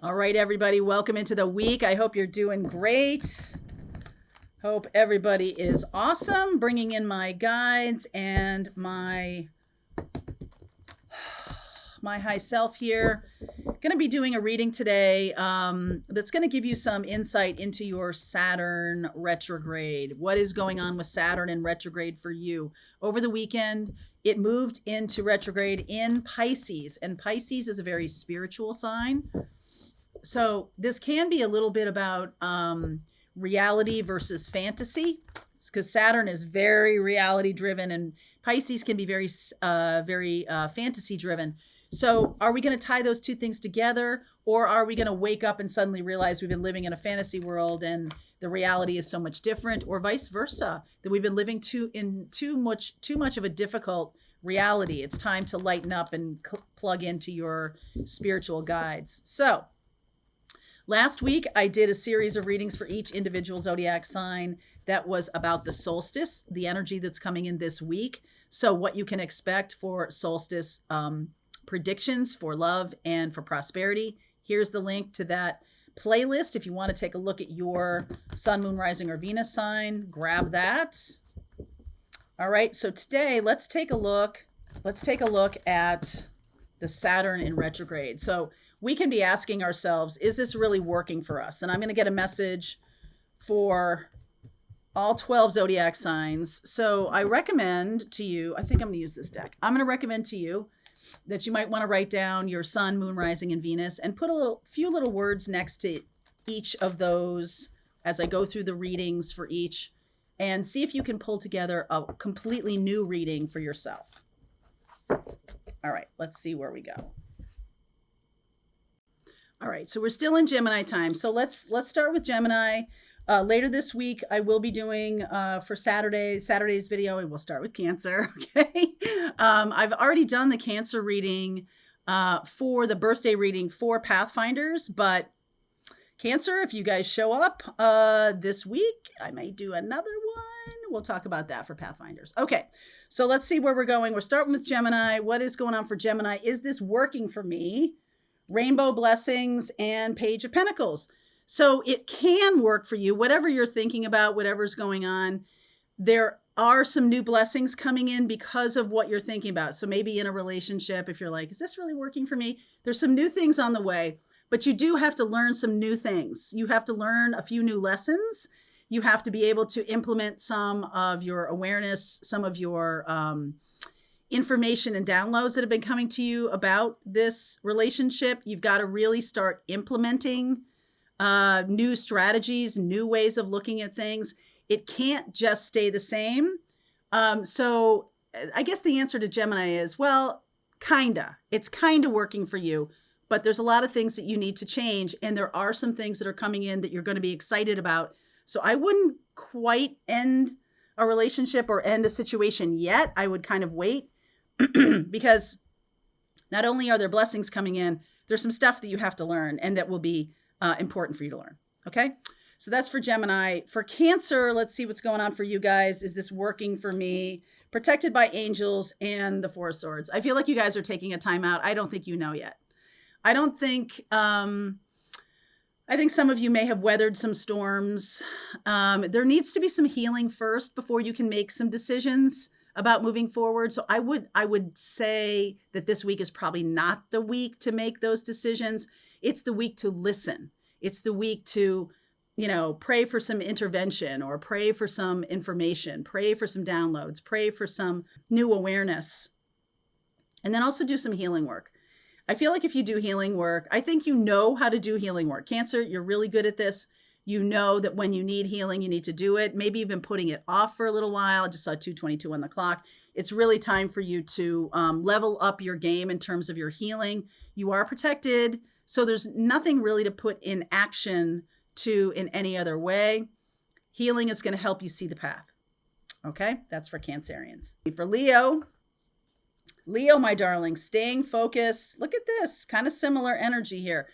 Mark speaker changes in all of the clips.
Speaker 1: All right, everybody, welcome into the week. I hope you're doing great. Hope everybody is awesome. Bringing in my guides and my high self here. Going to be doing a reading today that's going to give you some insight into your Saturn retrograde. What is going on with Saturn in retrograde for you? Over the weekend, it moved into retrograde in Pisces, and Pisces is a very spiritual sign. So this can be a little bit about reality versus fantasy, because Saturn is very reality driven and Pisces can be very fantasy driven. So are we going to tie those two things together, or are we going to wake up and suddenly realize we've been living in a fantasy world and the reality is so much different, or vice versa, that we've been living too much of a difficult reality? It's time to lighten up and plug into your spiritual guides. So last week, I did a series of readings for each individual zodiac sign that was about the solstice, the energy that's coming in this week. So what you can expect for solstice predictions for love and for prosperity. Here's the link to that playlist. If you want to take a look at your sun, moon, rising, or Venus sign, grab that. All right, so today let's take a look at the Saturn in retrograde. So we can be asking ourselves, is this really working for us? And I'm going to get a message for all 12 zodiac signs. So I recommend to you, I think I'm going to use this deck. I'm going to recommend to you that you might want to write down your sun, moon, rising, and Venus, and put a few little words next to each of those as I go through the readings for each, and see if you can pull together a completely new reading for yourself. All right, let's see where we go. All right, so we're still in Gemini time. So let's start with Gemini. Later this week, I will be doing for Saturday's video, and we'll start with Cancer. Okay, I've already done the Cancer reading for the birthday reading for Pathfinders, but Cancer, if you guys show up this week, I may do another one. We'll talk about that for Pathfinders. Okay, so let's see where we're going. We're starting with Gemini. What is going on for Gemini? Is this working for me? Rainbow blessings and Page of Pentacles. So it can work for you, whatever you're thinking about, whatever's going on. There are some new blessings coming in because of what you're thinking about. So maybe in a relationship, if you're like, is this really working for me? There's some new things on the way, but you do have to learn some new things. You have to learn a few new lessons. You have to be able to implement some of your awareness, some of your information and downloads that have been coming to you about this relationship. You've got to really start implementing new strategies, new ways of looking at things. It can't just stay the same. So I guess the answer to Gemini is, well, kinda. It's kinda working for you, but there's a lot of things that you need to change. And there are some things that are coming in that you're going to be excited about. So I wouldn't quite end a relationship or end a situation yet. I would kind of wait because not only are there blessings coming in, there's some stuff that you have to learn and that will be important for you to learn. Okay. So that's for Gemini. For Cancer, let's see what's going on for you guys. Is this working for me? Protected by angels and the Four of Swords. I feel like you guys are taking a time out. I don't think you know yet. I think some of you may have weathered some storms. There needs to be some healing first before you can make some decisions about moving forward. So I would say that this week is probably not the week to make those decisions. It's the week to listen. It's the week to, pray for some intervention or pray for some information, pray for some downloads, pray for some new awareness, and then also do some healing work. I feel like if you do healing work, I think you know how to do healing work. Cancer, you're really good at this. You know that when you need healing, you need to do it. Maybe you've been putting it off for a little while. I just saw 2:22 on the clock. It's really time for you to level up your game in terms of your healing. You are protected, so there's nothing really to put in action to in any other way. Healing is going to help you see the path. Okay, that's for Cancerians. For Leo, my darling, staying focused. Look at this, kind of similar energy here.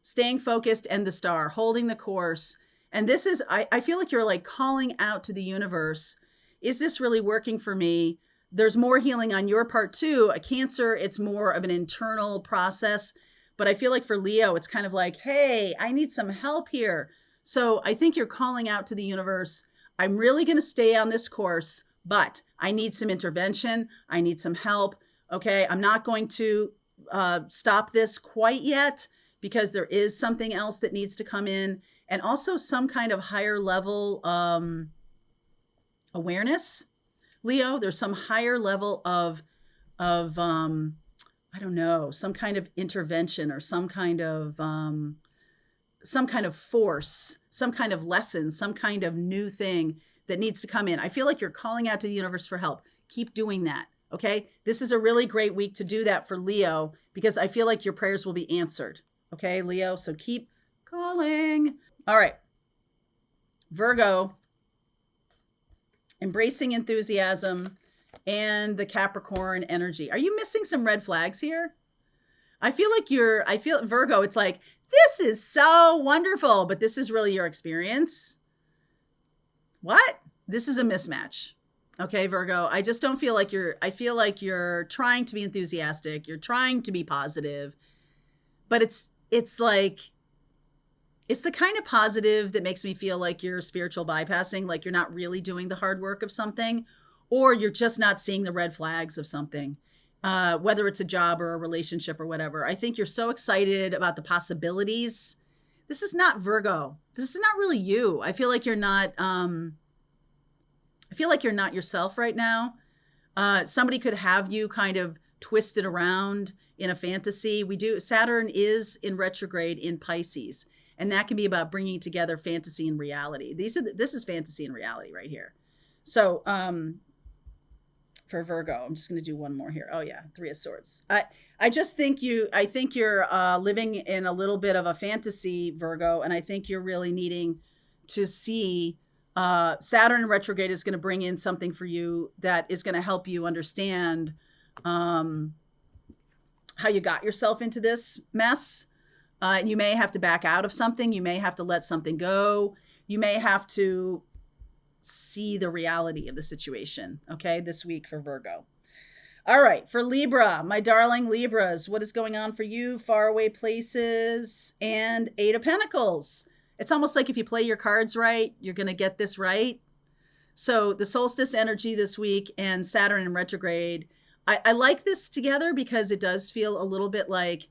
Speaker 1: Staying focused and the star, holding the course. And this is, I feel like you're like calling out to the universe. Is this really working for me? There's more healing on your part too. A Cancer, it's more of an internal process, But I feel like for Leo, it's kind of like, hey, I need some help here. So I think you're calling out to the universe, I'm really going to stay on this course, but I need some intervention. I need some help. Okay, I'm not going to stop this quite yet because there is something else that needs to come in, and also some kind of higher level awareness. Leo, there's some higher level of I don't know, some kind of intervention or some kind of force, some kind of lesson, some kind of new thing that needs to come in. I feel like you're calling out to the universe for help. Keep doing that. Okay. This is a really great week to do that for Leo, because I feel like your prayers will be answered. Okay, Leo. So keep calling. All right. Virgo, embracing enthusiasm and the Capricorn energy. Are you missing some red flags here? I feel Virgo, it's like, this is so wonderful, but this is really your experience. What? This is a mismatch. Okay, Virgo, I just don't feel like I feel like you're trying to be enthusiastic. You're trying to be positive, but it's like, it's the kind of positive that makes me feel like you're spiritual bypassing, like you're not really doing the hard work of something, or you're just not seeing the red flags of something, whether it's a job or a relationship or whatever. I think you're so excited about the possibilities. This is not Virgo. This is not really you. I feel like you're not yourself right now. Somebody could have you kind of twisted around in a fantasy. Saturn is in retrograde in Pisces, and that can be about bringing together fantasy and reality. This is fantasy and reality right here. So, for Virgo, I'm just going to do one more here. Oh yeah, Three of Swords. I think you're living in a little bit of a fantasy, Virgo, and I think you're really needing to see Saturn in retrograde is going to bring in something for you that is going to help you understand how you got yourself into this mess. You may have to back out of something. You may have to let something go. You may have to see the reality of the situation. Okay, this week for Virgo. All right, for Libra, my darling Libras, what is going on for you? Faraway places and Eight of Pentacles. It's almost like if you play your cards right, you're going to get this right. So the solstice energy this week and Saturn in retrograde, I like this together because it does feel a little bit like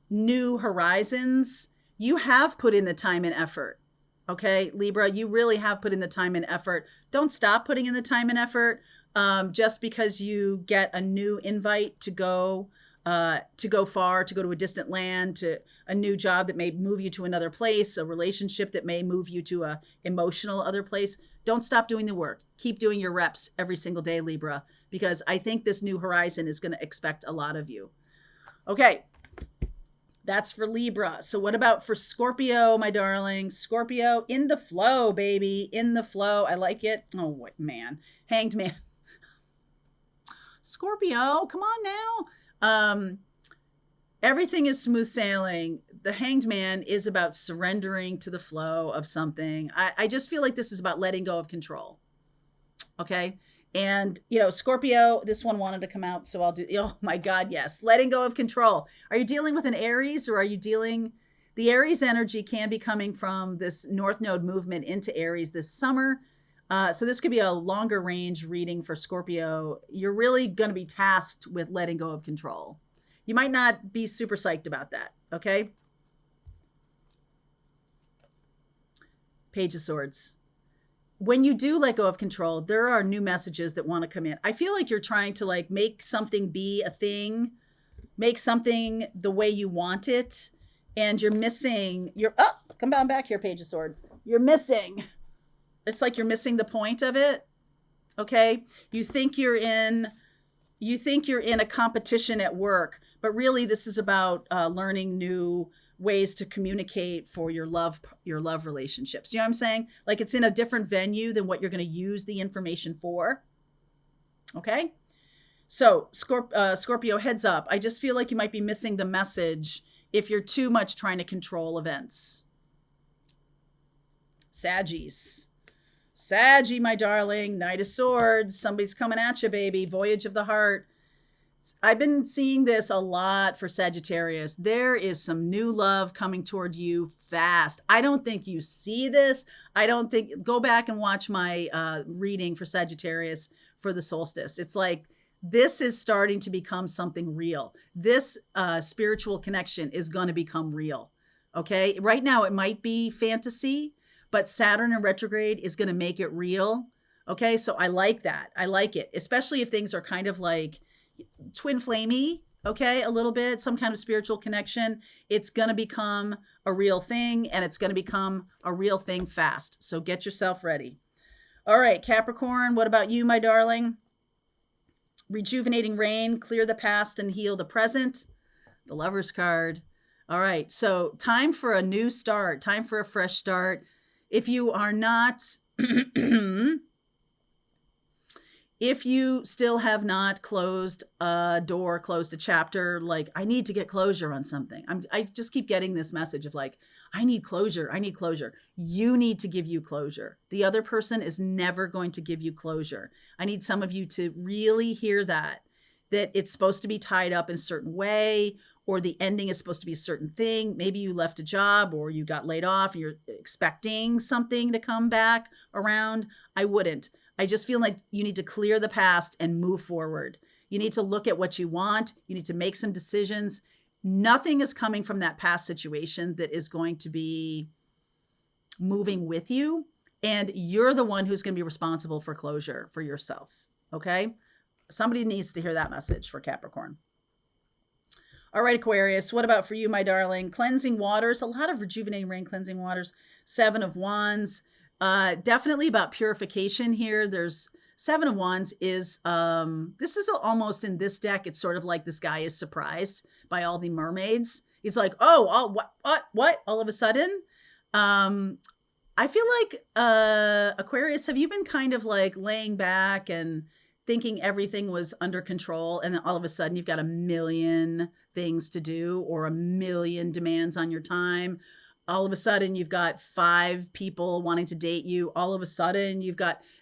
Speaker 1: new horizons. You have put in the time and effort. Okay, Libra, you really have put in the time and effort. Don't stop putting in the time and effort just because you get a new invite to go far, to go to a distant land, to a new job that may move you to another place, a relationship that may move you to a emotional other place. Don't stop doing the work. Keep doing your reps every single day, Libra, because I think this new horizon is going to expect a lot of you. Okay. That's for Libra. So what about for Scorpio, my darling? Scorpio, in the flow, baby. In the flow. I like it. Oh, man. Hanged Man. Scorpio, come on now. Everything is smooth sailing. The Hanged Man is about surrendering to the flow of something. I just feel like this is about letting go of control. Okay? And, Scorpio, this one wanted to come out, so I'll do, oh my God, yes. Letting go of control. Are you dealing with an Aries, or the Aries energy can be coming from this North Node movement into Aries this summer. So this could be a longer range reading for Scorpio. You're really going to be tasked with letting go of control. You might not be super psyched about that. Okay. Page of Swords. When you do let go of control, there are new messages that want to come in. I feel like you're trying to make something be a thing, make something the way you want it. And you're missing come on back here, Page of Swords. It's like you're missing the point of it. Okay. You think you're in a competition at work, but really this is about learning new ways to communicate for your love relationships. You know what I'm saying? Like it's in a different venue than what you're going to use the information for. Okay. So Scorpio, heads up. I just feel like you might be missing the message if you're too much trying to control events. Saggy, my darling. Knight of Swords. Somebody's coming at you, baby. Voyage of the heart. I've been seeing this a lot for Sagittarius. There is some new love coming toward you fast. I don't think you see this. I don't think, go back and watch my reading for Sagittarius for the solstice. It's like, this is starting to become something real. This spiritual connection is going to become real. Okay. Right now, it might be fantasy, but Saturn in retrograde is going to make it real. Okay. So I like that. I like it, especially if things are kind of like twin flamey, okay, a little bit, some kind of spiritual connection. It's going to become a real thing, and it's going to become a real thing fast. So get yourself ready. All right, Capricorn, what about you, my darling? Rejuvenating rain, clear the past and heal the present. The Lover's card. All right, so time for a new start, time for a fresh start. If you are not if you still have not closed a door, closed a chapter, like, I need to get closure on something. I just keep getting this message of like, I need closure. I need closure. You need to give you closure. The other person is never going to give you closure. I need some of you to really hear that it's supposed to be tied up in a certain way, or the ending is supposed to be a certain thing. Maybe you left a job or you got laid off and you're expecting something to come back around. I wouldn't. I just feel like you need to clear the past and move forward. You need to look at what you want. You need to make some decisions. Nothing is coming from that past situation that is going to be moving with you. And you're the one who's going to be responsible for closure for yourself. Okay? Somebody needs to hear that message for Capricorn. All right, Aquarius, what about for you, my darling? Cleansing waters, a lot of rejuvenating rain, cleansing waters, 7 of Wands. Definitely about purification here. There's 7 of Wands is, this is almost in this deck. It's sort of like this guy is surprised by all the mermaids. It's like, oh, what? All of a sudden, I feel like, Aquarius, have you been kind of like laying back and thinking everything was under control, and then all of a sudden you've got a million things to do or a million demands on your time? All of a sudden you've got 5 people wanting to date you. All of a sudden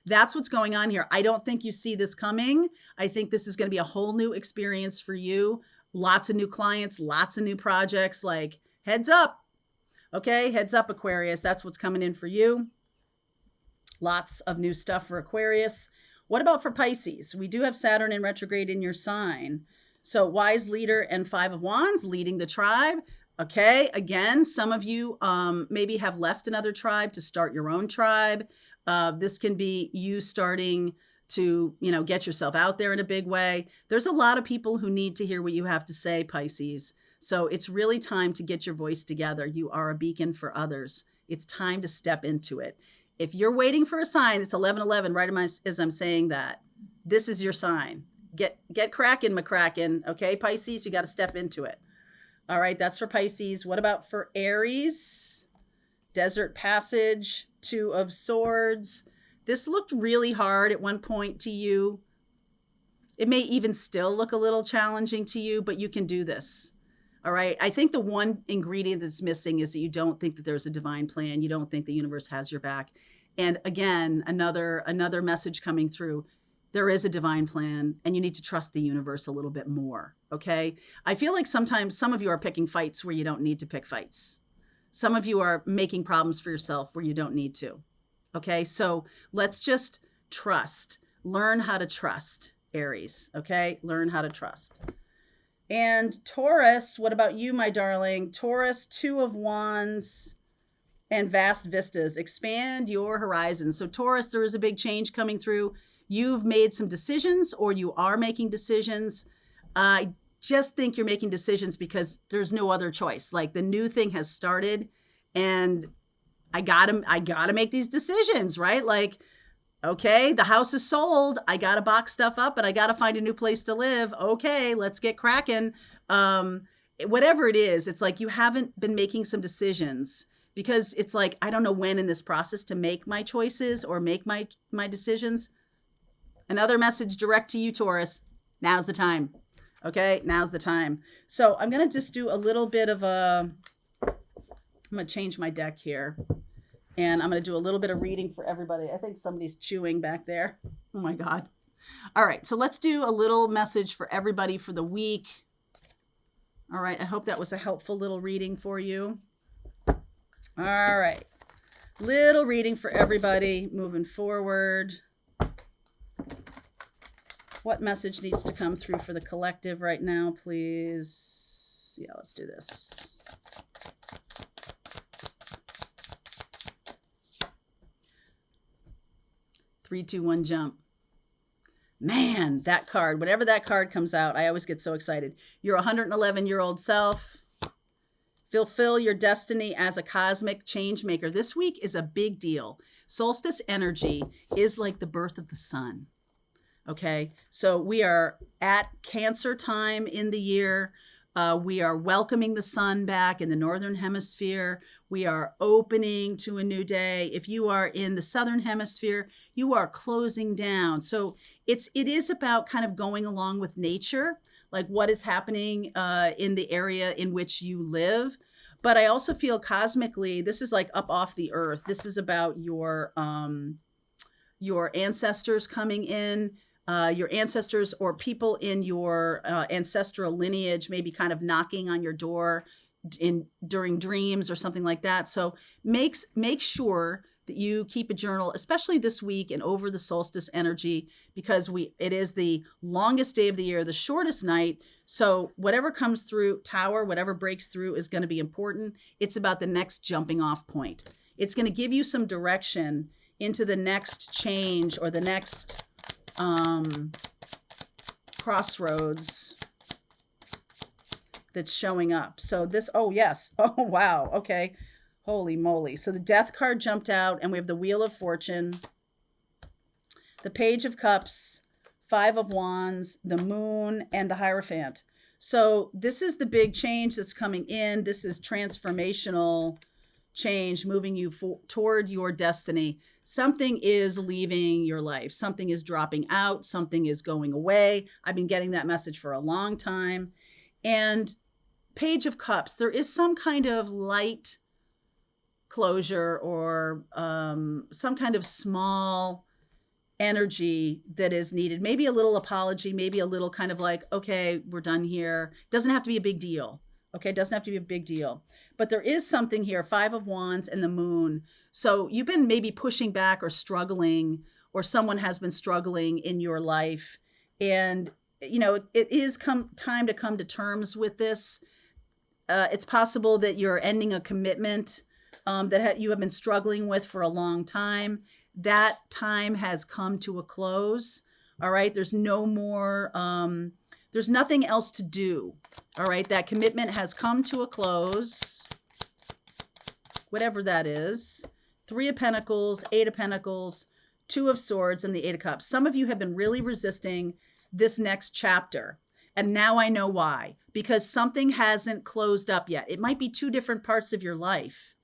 Speaker 1: that's what's going on here. I don't think you see this coming. I think this is going to be a whole new experience for you. Lots of new clients, lots of new projects, like, heads up. Okay. Heads up, Aquarius. That's what's coming in for you. Lots of new stuff for Aquarius. What about for Pisces? We do have Saturn in retrograde in your sign. So wise leader and 5 of Wands, leading the tribe. Okay, again, some of you maybe have left another tribe to start your own tribe. This can be you starting to, get yourself out there in a big way. There's a lot of people who need to hear what you have to say, Pisces. So it's really time to get your voice together. You are a beacon for others. It's time to step into it. If you're waiting for a sign, it's 11:11, right as I'm saying that. This is your sign. Get cracking, McCracken. Okay, Pisces, you got to step into it. All right, that's for Pisces. What about for Aries? Desert Passage, 2 of Swords. This looked really hard at one point to you. It may even still look a little challenging to you, but you can do this. All right. I think the one ingredient that's missing is that you don't think that there's a divine plan. You don't think the universe has your back. And again, another message coming through. There is a divine plan, and you need to trust the universe a little bit more. Okay. I feel like sometimes some of you are picking fights where you don't need to pick fights. Some of you are making problems for yourself where you don't need to. Okay. So let's just trust, learn how to trust, Aries. Okay. Learn how to trust. And Taurus, what about you, my darling? Taurus, 2 of Wands and vast vistas. Expand your horizons. So Taurus, there is a big change coming through. You've made some decisions, or you are making decisions. I just think you're making decisions because there's no other choice. Like, the new thing has started, and I gotta make these decisions, right? Like, okay, the house is sold. I gotta box stuff up, and I gotta find a new place to live. Okay, let's get cracking. Whatever it is, it's like you haven't been making some decisions because it's like, I don't know when in this process to make my choices or make my decisions. Another message direct to you, Taurus. Now's the time. Okay, now's the time. So I'm going to just do a little bit of I'm going to change my deck here. And I'm going to do a little bit of reading for everybody. I think somebody's chewing back there. Oh my God. All right, so let's do a little message for everybody for the week. All right, I hope that was a helpful little reading for you. All right, little reading for everybody moving forward. What message needs to come through for the collective right now, please? Yeah, let's do this. Three, two, one, jump. Man, that card, whenever that card comes out, I always get so excited. Your 111-year-old self. Fulfill your destiny as a cosmic change maker. This week is a big deal. Solstice energy is like the birth of the sun. Okay, so we are at Cancer time in the year. We are welcoming the sun back in the Northern Hemisphere. We are opening to a new day. If you are in the Southern Hemisphere, you are closing down. So it is about kind of going along with nature, like what is happening in the area in which you live. But I also feel cosmically, this is like up off the earth. This is about your ancestors coming in. Your ancestors or people in your ancestral lineage may be kind of knocking on your door during dreams or something like that. So make sure that you keep a journal, especially this week and over the solstice energy, because it is the longest day of the year, the shortest night. So whatever comes through Tower, whatever breaks through is going to be important. It's about the next jumping off point. It's going to give you some direction into the next change or the next crossroads that's showing up. So this, oh yes, oh wow, okay, holy moly. So the Death card jumped out, and we have the Wheel of Fortune, the Page of Cups, Five of Wands, the Moon, and the Hierophant. So this is the big change that's coming in. This is transformational change, moving you toward your destiny. Something is leaving your life. Something is dropping out. Something is going away. I've been getting that message for a long time. And Page of Cups, there is some kind of light closure or some kind of small energy that is needed. Maybe a little apology, maybe a little kind of like, okay, we're done here. Doesn't have to be a big deal. Okay, it doesn't have to be a big deal. But there is something here, Five of Wands and the Moon. So you've been maybe pushing back or struggling, or someone has been struggling in your life. And, you know, it is time to come to terms with this. It's possible that you're ending a commitment that you have been struggling with for a long time. That time has come to a close. All right, there's no more... there's nothing else to do. All right. That commitment has come to a close. Whatever that is. Three of Pentacles, Eight of Pentacles, Two of Swords, and the Eight of Cups. Some of you have been really resisting this next chapter. And now I know why. Because something hasn't closed up yet. It might be two different parts of your life.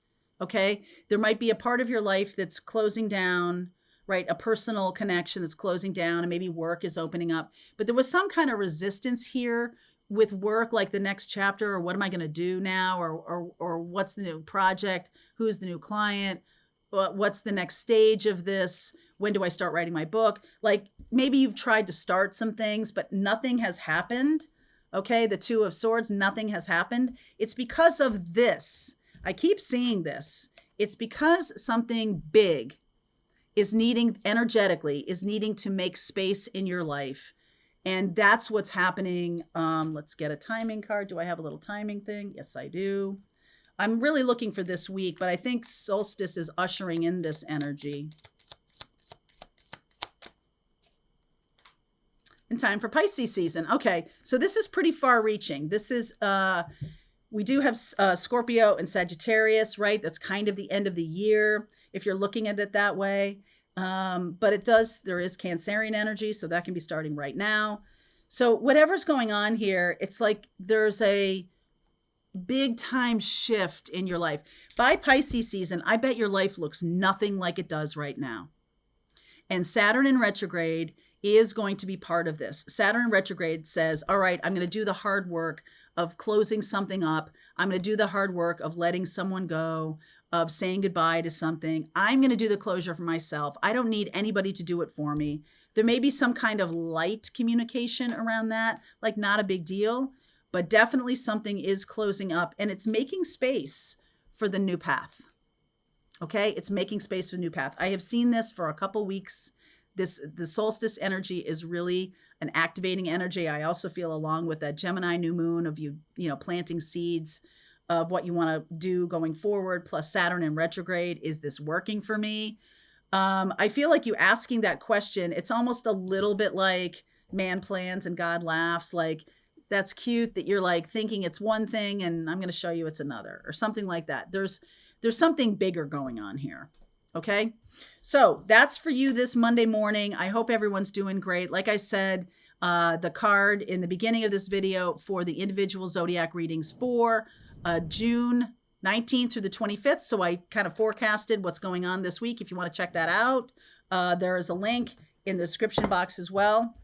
Speaker 1: Okay. There might be a part of your life that's closing down, right? A personal connection that's closing down, and maybe work is opening up. But there was some kind of resistance here with work, like the next chapter, or what am I going to do now? Or what's the new project? Who's the new client? What's the next stage of this? When do I start writing my book? Like maybe you've tried to start some things, but nothing has happened. Okay. The Two of Swords, nothing has happened. It's because of this. I keep seeing this. It's because something big is needing to make space in your life. And that's what's happening. Let's get a timing card. Do I have a little timing thing? Yes, I do. I'm really looking for this week, but I think solstice is ushering in this energy. In time for Pisces season. Okay, so this is pretty far reaching. This is, we do have Scorpio and Sagittarius, right? That's kind of the end of the year, if you're looking at it that way. But there is Cancerian energy, so that can be starting right now. So whatever's going on here, it's like there's a big time shift in your life. By Pisces season, I bet your life looks nothing like it does right now. And Saturn in retrograde is going to be part of this. Saturn in retrograde says, all right, I'm going to do the hard work of closing something up. I'm going to do the hard work of letting someone go, of saying goodbye to something. I'm going to do the closure for myself. I don't need anybody to do it for me. There may be some kind of light communication around that, like not a big deal, but definitely something is closing up, and it's making space for the new path. Okay, it's making space for the new path. I have seen this for a couple weeks. The solstice energy is really an activating energy. I also feel, along with that Gemini new moon, of you planting seeds of what you want to do going forward, plus Saturn in retrograde. Is this working for me? I feel like you asking that question, it's almost a little bit like man plans and God laughs. Like, that's cute that you're like thinking it's one thing and I'm going to show you it's another, or something like that. There's something bigger going on here. Okay. So that's for you this Monday morning. I hope everyone's doing great. Like I said, the card in the beginning of this video for the individual zodiac readings for June 19th through the 25th. So I kind of forecasted what's going on this week. If you want to check that out, there is a link in the description box as well.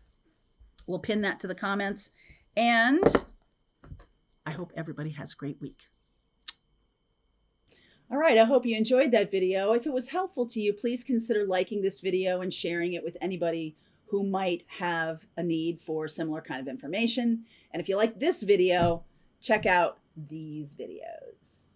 Speaker 1: We'll pin that to the comments. And I hope everybody has a great week. All right, I hope you enjoyed that video. If it was helpful to you, please consider liking this video and sharing it with anybody who might have a need for similar kind of information. And if you like this video, check out these videos.